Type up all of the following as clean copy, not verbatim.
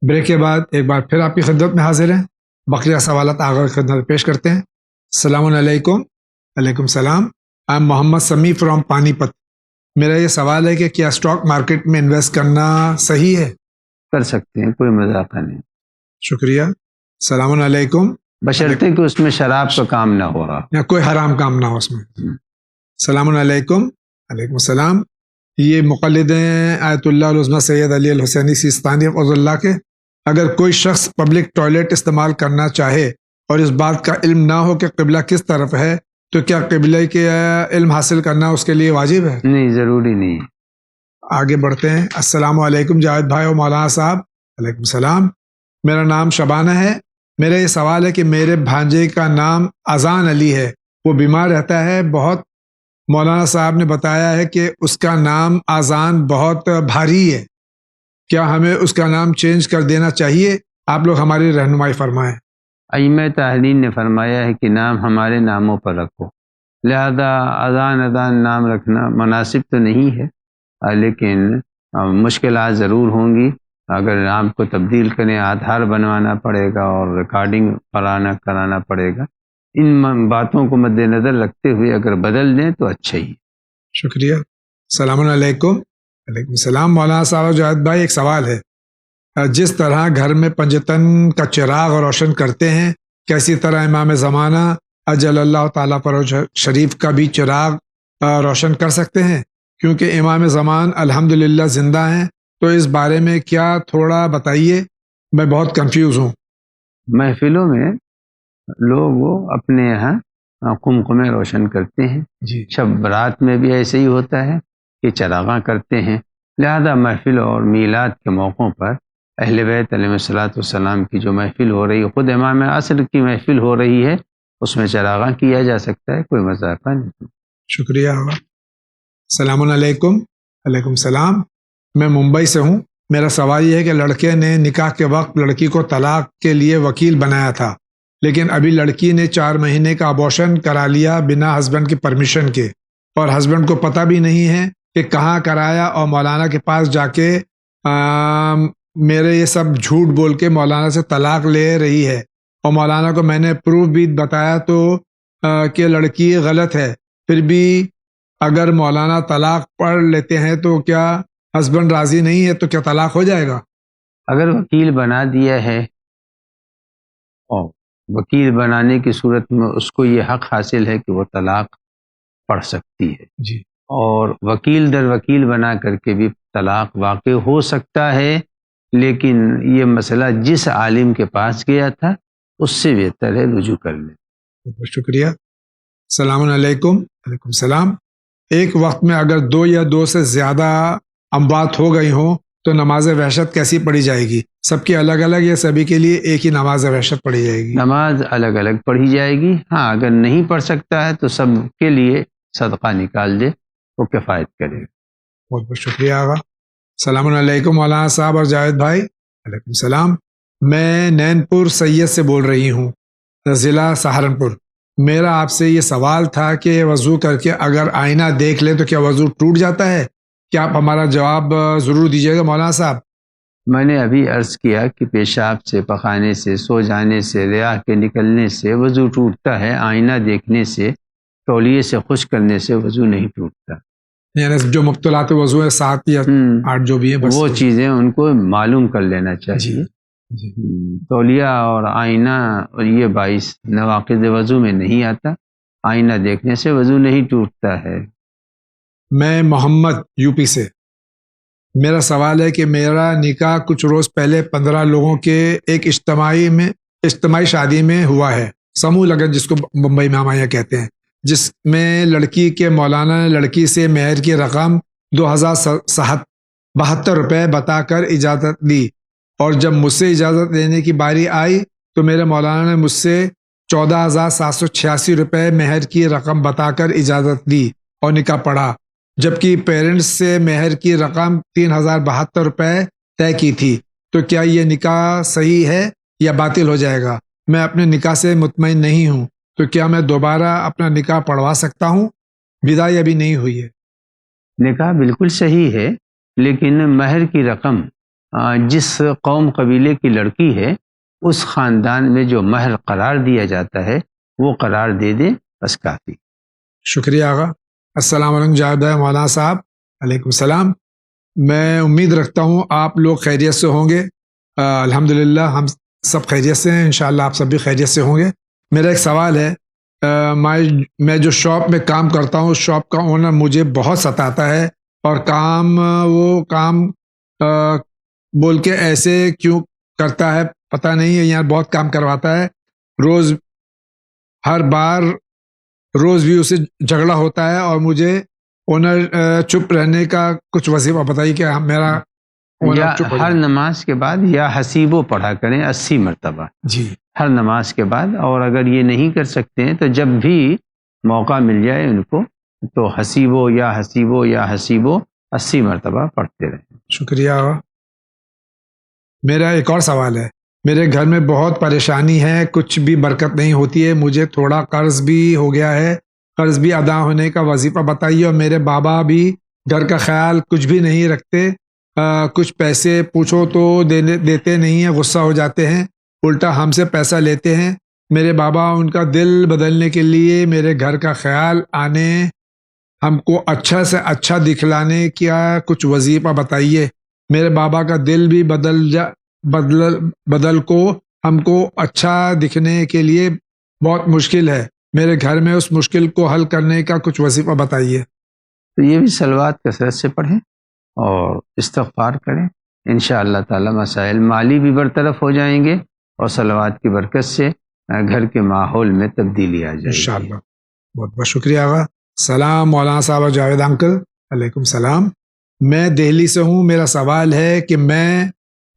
Break کے بعد ایک بار پھر آپ کی خدمت میں حاضر ہیں. بقیہ سوالات آگے خدمت میں پیش کرتے ہیں. السلام علیکم. وعلیکم السلام. I am Muhammad Sumi from پانی پت. میرا یہ سوال ہے کہ کیا اسٹاک مارکیٹ میں انویسٹ کرنا صحیح ہے؟ کر سکتے ہیں، کوئی مذاق نہیں، شکریہ. السلام علیکم. بشرطے کہ اس میں شراب کا کام نہ ہو رہا. یا کوئی حرام کام نہ ہو اس میں. السلام علیکم. وعلیکم السلام. یہ مقلد ہیں آیت اللہ العظمہ سید علی الحسینی سیستانی رضی اللہ کے. اگر کوئی شخص پبلک ٹوائلٹ استعمال کرنا چاہے اور اس بات کا علم نہ ہو کہ قبلہ کس طرف ہے تو کیا قبلہ کے علم حاصل کرنا اس کے لیے واجب ہے؟ نہیں، ضروری نہیں. آگے بڑھتے ہیں. السلام علیکم جاوید بھائی اور مولانا صاحب. وعلیکم السلام. میرا نام شبانہ ہے. میرا یہ سوال ہے کہ میرے بھانجے کا نام اذان علی ہے، وہ بیمار رہتا ہے بہت. مولانا صاحب نے بتایا ہے کہ اس کا نام اذان بہت بھاری ہے، کیا ہمیں اس کا نام چینج کر دینا چاہیے؟ آپ لوگ ہماری رہنمائی فرمائیں. ائمہ طاہرین نے فرمایا ہے کہ نام ہمارے ناموں پر رکھو، لہذا اذان نام رکھنا مناسب تو نہیں ہے، لیکن مشکلات ضرور ہوں گی. اگر نام کو تبدیل کریں، آدھار بنوانا پڑے گا اور ریکارڈنگ کرانا پڑے گا. ان باتوں کو مد نظر رکھتے ہوئے اگر بدل دیں تو اچھا ہی. شکریہ. السلام علیکم. وعلیکم السلام. مولانا صاحب جاوید بھائی، ایک سوال ہے. جس طرح گھر میں پنجتن کا چراغ روشن کرتے ہیں، کیسی طرح امام زمانہ اجل اللہ تعالیٰ پر شریف کا بھی چراغ روشن کر سکتے ہیں؟ کیونکہ امام زمان الحمدللہ زندہ ہیں، تو اس بارے میں کیا تھوڑا بتائیے، میں بہت کنفیوز ہوں. محفلوں میں لوگ اپنے یہاں قمقمے روشن کرتے ہیں. جی. شب برات میں بھی ایسے ہی ہوتا ہے کہ چراغاں کرتے ہیں. لہذا محفل اور میلاد کے موقعوں پر اہل بیت علیہ الصلوۃ والسلام کی جو محفل ہو رہی ہے، خود امام عصر کی محفل ہو رہی ہے، اس میں چراغاں کیا جا سکتا ہے، کوئی مذاق نہیں. شکریہ. السلام علیکم. وعلیکم السلام. میں ممبئی سے ہوں. میرا سوال یہ ہے کہ لڑکے نے نکاح کے وقت لڑکی کو طلاق کے لیے وکیل بنایا تھا، لیکن ابھی لڑکی نے 4 مہینے کا ابورشن کرا لیا بنا ہسبینڈ کی پرمیشن کے، اور ہسبینڈ کو پتہ بھی نہیں ہے کہ کہاں کرایا، اور مولانا کے پاس جا کے میرے یہ سب جھوٹ بول کے مولانا سے طلاق لے رہی ہے، اور مولانا کو میں نے پروف بھی بتایا تو کہ لڑکی غلط ہے. پھر بھی اگر مولانا طلاق پڑھ لیتے ہیں تو کیا ہسبینڈ راضی نہیں ہے تو کیا طلاق ہو جائے گا؟ اگر وکیل بنا دیا ہے اور وکیل بنانے کی صورت میں اس کو یہ حق حاصل ہے کہ وہ طلاق پڑھ سکتی ہے. جی. اور وکیل در وکیل بنا کر کے بھی طلاق واقع ہو سکتا ہے، لیکن یہ مسئلہ جس عالم کے پاس گیا تھا اس سے بہتر ہے رجوع کر لیں. بہت شکریہ. السلام علیکم. وعلیکم السلام. ایک وقت میں اگر 2 یا 2 سے زیادہ اموات ہو گئی ہوں تو نماز وحشت کیسی پڑھی جائے گی؟ سب کی الگ الگ یا سبھی کے لیے ایک ہی نماز وحشت پڑھی جائے گی؟ نماز الگ الگ پڑھی جائے گی. ہاں، اگر نہیں پڑھ سکتا ہے تو سب کے لیے صدقہ نکال دے، وہ کفایت کرے گا. بہت بہت شکریہ آغا. السلام علیکم مولانا صاحب اور جاوید بھائی. وعلیکم السلام. میں نین پور سید سے بول رہی ہوں، ضلع سہارنپور. میرا آپ سے یہ سوال تھا کہ وضو کر کے اگر آئینہ دیکھ لیں تو کیا وضو ٹوٹ جاتا ہے؟ کیا آپ ہمارا جواب ضرور دیجیے گا مولانا صاحب. میں نے ابھی عرض کیا کہ پیشاب سے، پخانے سے، سو جانے سے، ریاح کے نکلنے سے وضو ٹوٹتا ہے، آئینہ دیکھنے سے، تولیے سے خشک کرنے سے وضو نہیں ٹوٹتا. یعنی جو مبطلات وضو ہے 7 یا 8 جو بھی ہیں، وہ چیزیں ان کو معلوم کر لینا چاہیے. جی. تولیہ اور آئینہ اور یہ باعث نواقض وضو میں نہیں آتا، آئینہ دیکھنے سے وضو نہیں ٹوٹتا ہے. میں محمد یو پی سے. میرا سوال ہے کہ میرا نکاح کچھ روز پہلے 15 لوگوں کے ایک اجتماعی شادی میں ہوا ہے، سموہ لگن جس کو ممبئی میں ہمارے یہاں کہتے ہیں، جس میں لڑکی کے مولانا نے لڑکی سے مہر کی رقم 2072 روپے بتا کر اجازت لی، اور جب مجھ سے اجازت لینے کی باری آئی تو میرے مولانا نے مجھ سے 14,786 روپے مہر کی رقم بتا کر اجازت لی اور نکاح پڑھا، جبکہ پیرنٹس سے مہر کی رقم 3,072 روپے طے کی تھی. تو کیا یہ نکاح صحیح ہے یا باطل ہو جائے گا؟ میں اپنے نکاح سے مطمئن نہیں ہوں، تو کیا میں دوبارہ اپنا نکاح پڑھوا سکتا ہوں؟ بدائی ابھی نہیں ہوئی ہے. نکاح بالکل صحیح ہے، لیکن مہر کی رقم جس قوم قبیلے کی لڑکی ہے اس خاندان میں جو مہر قرار دیا جاتا ہے وہ قرار دے دیں، بس کافی۔ شکریہ آغا۔ السلام علیکم جاوید بھائی، مولانا صاحب علیکم السلام۔ میں امید رکھتا ہوں آپ لوگ خیریت سے ہوں گے۔ الحمدللہ ہم سب خیریت سے ہیں، انشاءاللہ آپ سب بھی خیریت سے ہوں گے۔ میرا ایک سوال ہے، میں جو شاپ میں کام کرتا ہوں، شاپ کا اونر مجھے بہت ستاتا ہے اور وہ کام بول کے ایسے کیوں کرتا ہے پتہ نہیں ہے، یہاں بہت کام کرواتا ہے، ہر بار روز بھی اسے جھگڑا ہوتا ہے اور مجھے اونر چپ رہنے کا کچھ وظیفہ بتائیے کہ میرا اونر یا چپ ہو ہر جائے۔ نماز کے بعد یا حسیبو پڑھا کریں 80 مرتبہ جی ہر نماز کے بعد، اور اگر یہ نہیں کر سکتے ہیں تو جب بھی موقع مل جائے ان کو تو حسیبو یا حسیبو یا حسیبو 80 مرتبہ پڑھتے رہیں۔ شکریہ آغا۔ میرا ایک اور سوال ہے، میرے گھر میں بہت پریشانی ہے، کچھ بھی برکت نہیں ہوتی ہے، مجھے تھوڑا قرض بھی ہو گیا ہے، قرض بھی ادا ہونے کا وظیفہ بتائیے، اور میرے بابا بھی گھر کا خیال کچھ بھی نہیں رکھتے، کچھ پیسے پوچھو تو دیتے نہیں ہیں، غصہ ہو جاتے ہیں، الٹا ہم سے پیسہ لیتے ہیں۔ میرے بابا ان کا دل بدلنے کے لیے میرے گھر کا خیال آنے، ہم کو اچھا سے اچھا دکھلانے کا کچھ وظیفہ بتائیے۔ میرے بابا کا دل بھی بدل کو ہم کو اچھا دکھنے کے لیے بہت مشکل ہے، میرے گھر میں اس مشکل کو حل کرنے کا کچھ وظیفہ بتائیے۔ تو یہ بھی صلوات کثرت سے پڑھیں اور استغفار کریں، انشاءاللہ تعالی مسائل مالی بھی برطرف ہو جائیں گے اور صلوات کی برکت سے گھر کے ماحول میں تبدیلی آ جائے گی۔ انشاءاللہ۔ بہت بہت شکریہ آغا۔ سلام مولانا صاحب اور جاوید انکل، علیکم السلام۔ میں دہلی سے ہوں، میرا سوال ہے کہ میں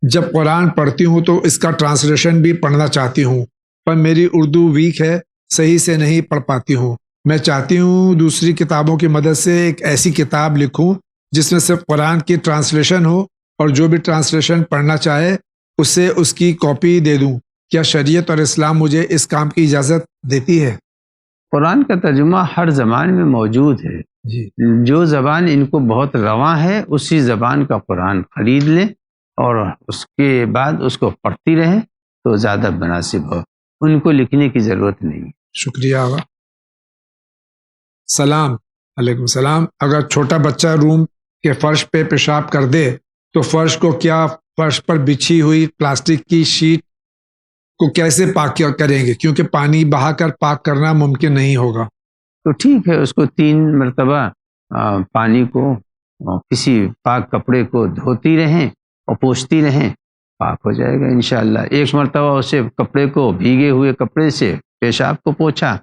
جب قرآن پڑھتی ہوں تو اس کا ٹرانسلیشن بھی پڑھنا چاہتی ہوں، پر میری اردو ویک ہے، صحیح سے نہیں پڑھ پاتی ہوں۔ میں چاہتی ہوں دوسری کتابوں کی مدد سے ایک ایسی کتاب لکھوں جس میں صرف قرآن کی ٹرانسلیشن ہو، اور جو بھی ٹرانسلیشن پڑھنا چاہے اسے اس کی کاپی دے دوں۔ کیا شریعت اور اسلام مجھے اس کام کی اجازت دیتی ہے؟ قرآن کا ترجمہ ہر زبان میں موجود ہے، جی جو زبان ان کو بہت رواں ہے اسی زبان کا قرآن خرید لیں اور اس کے بعد اس کو پڑھتی رہیں تو زیادہ مناسب ہو، ان کو لکھنے کی ضرورت نہیں۔ شکریہ آغا۔ سلام علیکم السلام۔ اگر چھوٹا بچہ روم کے فرش پہ پیشاب کر دے تو فرش کو کیا فرش پر بچھی ہوئی پلاسٹک کی شیٹ کو کیسے پاک کریں گے، کیونکہ پانی بہا کر پاک کرنا ممکن نہیں ہوگا؟ تو ٹھیک ہے، اس کو 3 مرتبہ پانی کو کسی پاک کپڑے کو دھوتی رہیں اور پوچھتی رہیں، پاک ہو جائے گا انشاءاللہ۔ 1 مرتبہ اسے کپڑے کو بھیگے ہوئے کپڑے سے پیشاب کو پوچھا،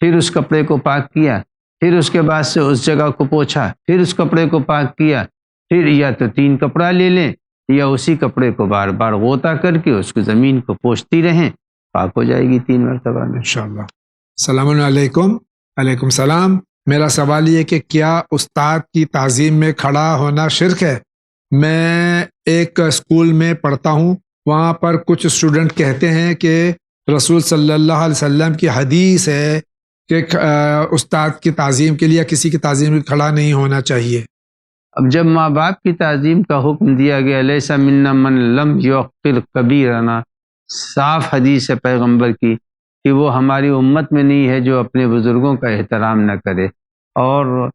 پھر اس کپڑے کو پاک کیا، پھر اس کے بعد سے اس جگہ کو پوچھا، پھر اس کپڑے کو پاک کیا، پھر یا تو 3 کپڑا لے لیں یا اسی کپڑے کو بار بار غوطہ کر کے اس کو زمین کو پوچھتی رہیں، پاک ہو جائے گی 3 مرتبہ میں انشاءاللہ۔ السلام علیکم۔ علیکم السلام۔ میرا سوال یہ کہ کیا استاد کی تعظیم میں کھڑا ہونا شرک ہے؟ میں ایک اسکول میں پڑھتا ہوں، وہاں پر کچھ اسٹوڈنٹ کہتے ہیں کہ رسول صلی اللہ علیہ وسلم کی حدیث ہے کہ استاد کی تعظیم کے لیے کسی کی تعظیم میں کھڑا نہیں ہونا چاہیے۔ اب جب ماں باپ کی تعظیم کا حکم دیا گیا، لیس منا من لم یوقر کبیرنا، صاف حدیث ہے پیغمبر کی کہ وہ ہماری امت میں نہیں ہے جو اپنے بزرگوں کا احترام نہ کرے، اور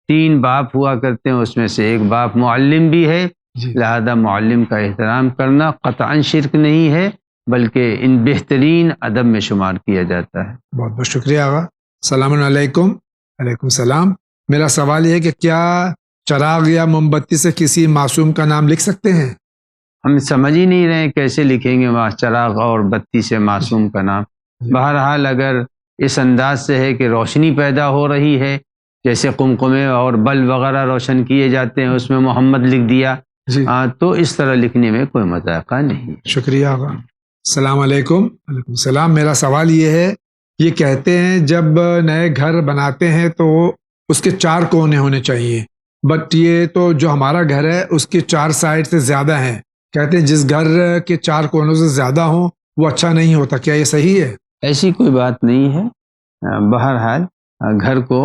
3 باپ ہوا کرتے ہیں، اس میں سے ایک باپ معلم بھی ہے، لہذا معلم کا احترام کرنا قطعاً شرک نہیں ہے بلکہ ان بہترین ادب میں شمار کیا جاتا ہے۔ بہت بہت شکریہ آغا۔ السلام علیکم۔ علیکم السلام۔ میرا سوال یہ ہے کہ کیا چراغ یا موم بتی سے کسی معصوم کا نام لکھ سکتے ہیں؟ ہم سمجھ ہی نہیں رہے کیسے لکھیں گے چراغ اور بتی سے معصوم کا نام۔ بہرحال اگر اس انداز سے ہے کہ روشنی پیدا ہو رہی ہے، جیسے قمقمے اور بل وغیرہ روشن کیے جاتے ہیں، اس میں محمد لکھ دیا، تو اس طرح لکھنے میں کوئی مذاق نہیں۔ شکریہ آغا۔ السلام علیکم۔ علیکم السلام۔ میرا سوال یہ ہے، یہ کہتے ہیں جب نئے گھر بناتے ہیں تو اس کے 4 کونے ہونے چاہیے، بٹ یہ تو جو ہمارا گھر ہے اس کے 4 سائڈ سے زیادہ ہیں، کہتے ہیں جس گھر کے 4 کونوں سے زیادہ ہوں وہ اچھا نہیں ہوتا، کیا یہ صحیح ہے؟ ایسی کوئی بات نہیں ہے، بہرحال گھر کو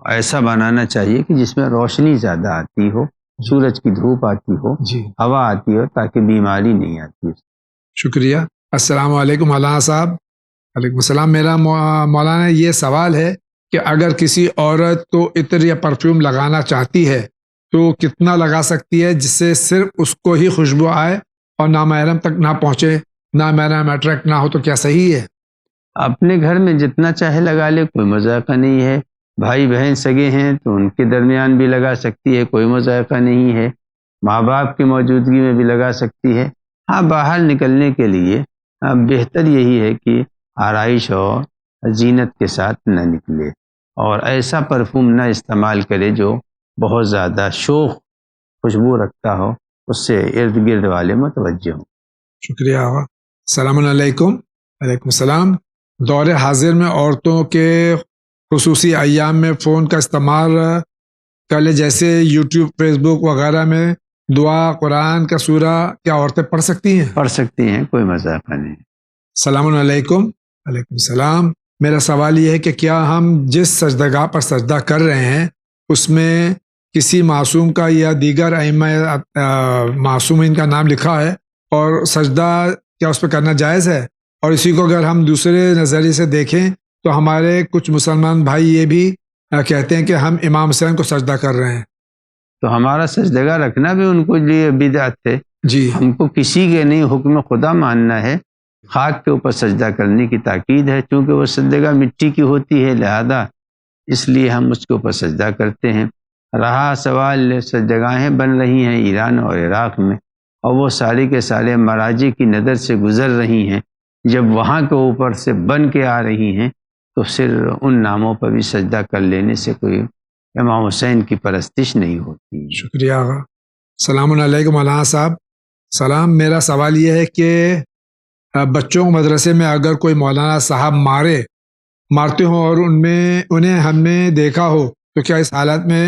ایسا بنانا چاہیے کہ جس میں روشنی زیادہ آتی ہو، سورج کی دھوپ آتی ہو، جی ہوا آتی ہو، تاکہ بیماری نہیں آتی. شکریہ. السلام علیکم مولانا صاحب. وعلیکم السلام. میرا مولانا یہ سوال ہے کہ اگر کسی عورت تو عطر یا پرفیوم لگانا چاہتی ہے تو کتنا لگا سکتی ہے جس سے صرف اس کو ہی خوشبو آئے اور نامحرم تک نہ پہنچے، نامحرم اٹریکٹ نہ ہو، تو کیا صحیح ہے؟ اپنے گھر میں جتنا چاہے لگا لے، کوئی مذائقہ نہیں ہے. بھائی بہن سگے ہیں تو ان کے درمیان بھی لگا سکتی ہے، کوئی مذائقہ نہیں ہے. ماں باپ کی موجودگی میں بھی لگا سکتی ہے. ہاں، باہر نکلنے کے لیے بہتر یہی ہے کہ آرائش اور زینت کے ساتھ نہ نکلے، اور ایسا پرفیوم نہ استعمال کرے جو بہت زیادہ شوخ خوشبو رکھتا ہو، اس سے ارد گرد والے متوجہ ہوں. شکریہ. السلام علیکم. وعلیکم السلام. دور حاضر میں عورتوں کے خصوصی ایام میں فون کا استعمال کر لے، جیسے یوٹیوب، فیس بک وغیرہ میں دعا، قرآن کا سورہ، کیا عورتیں پڑھ سکتی ہیں؟ پڑھ سکتی ہیں، کوئی مذائقہ نہیں. السلام علیکم. وعلیکم السلام. میرا سوال یہ ہے کہ کیا ہم جس سجدہ گاہ پر سجدہ کر رہے ہیں اس میں کسی معصوم کا یا دیگر ائمہ معصومین کا نام لکھا ہے، اور سجدہ کیا اس پہ کرنا جائز ہے؟ اور اسی کو اگر ہم دوسرے نظریے سے دیکھیں تو ہمارے کچھ مسلمان بھائی یہ بھی کہتے ہیں کہ ہم امام حسین کو سجدہ کر رہے ہیں. تو ہمارا سجدگاہ رکھنا بھی ان کو لیے بدعت ہے. جی ہم کو کسی کے نہیں، حکم خدا ماننا ہے. خاک کے اوپر سجدہ کرنے کی تاکید ہے، چونکہ وہ سجدگاہ مٹی کی ہوتی ہے، لہذا اس لیے ہم اس کے اوپر سجدہ کرتے ہیں. رہا سوال سجدگاہیں بن رہی ہیں ایران اور عراق میں، اور وہ سارے کے سارے مراجع کی نظر سے گزر رہی ہیں، جب وہاں کے اوپر سے بن کے آ رہی ہیں تو صرف ان ناموں پر بھی سجدہ کر لینے سے کوئی امام حسین کی پرستش نہیں ہوتی. شکریہ. السلام علیکم مولانا صاحب. سلام. میرا سوال یہ ہے کہ بچوں کو مدرسے میں اگر کوئی مولانا صاحب مارتے ہوں اور انہیں ہم نے دیکھا ہو تو کیا اس حالت میں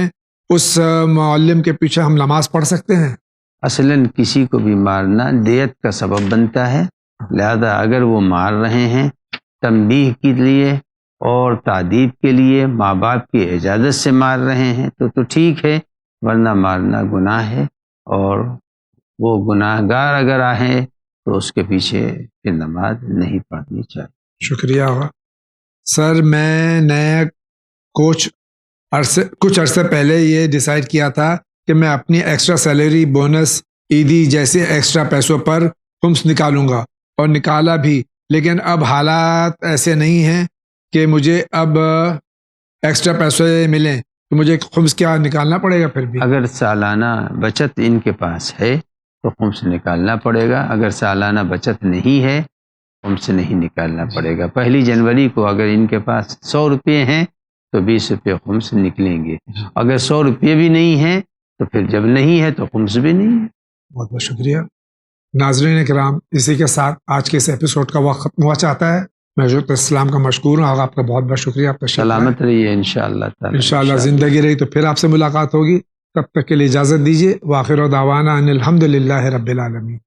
اس معلم کے پیچھے ہم نماز پڑھ سکتے ہیں؟ اصلاً کسی کو بھی مارنا دیت کا سبب بنتا ہے، لہذا اگر وہ مار رہے ہیں تنبیہ کے لیے اور تعدیب کے لیے، ماں باپ کی اجازت سے مار رہے ہیں تو ٹھیک ہے، ورنہ مارنا گناہ ہے، اور وہ گناہ گار اگر آئے تو اس کے پیچھے پھر نماز نہیں پڑھنی چاہیے. شکریہ. سر میں نے کچھ عرصے پہلے یہ ڈیسائیڈ کیا تھا کہ میں اپنی ایکسٹرا سیلری، بونس، عیدی جیسے ایکسٹرا پیسوں پر خمس نکالوں گا، اور نکالا بھی، لیکن اب حالات ایسے نہیں ہیں کہ مجھے اب ایکسٹرا پیسے ملیں، تو مجھے خمس کیا نکالنا پڑے گا پھر بھی؟ اگر سالانہ بچت ان کے پاس ہے تو خمس نکالنا پڑے گا، اگر سالانہ بچت نہیں ہے خمس نہیں نکالنا پڑے گا. 1 جنوری کو اگر ان کے پاس 100 روپے ہیں تو 20 روپے خمس نکلیں گے. اگر 100 روپے بھی نہیں ہیں تو پھر جب نہیں ہے تو خمس بھی نہیں ہے. بہت بہت شکریہ. ناظرین کرام، اسی کے ساتھ آج کے اس ایپیسوڈ کا وقت ختم ہوا چاہتا ہے. میں حضرت اسلام کا مشکور ہوں. آپ کا بہت بہت شکریہ. آپ کا سلامت رہیے. انشاءاللہ تعالی انشاءاللہ زندگی رہی تو پھر آپ سے ملاقات ہوگی. تب تک کے لیے اجازت دیجیے. وآخر دعوانا ان الحمد للہ رب العالمین.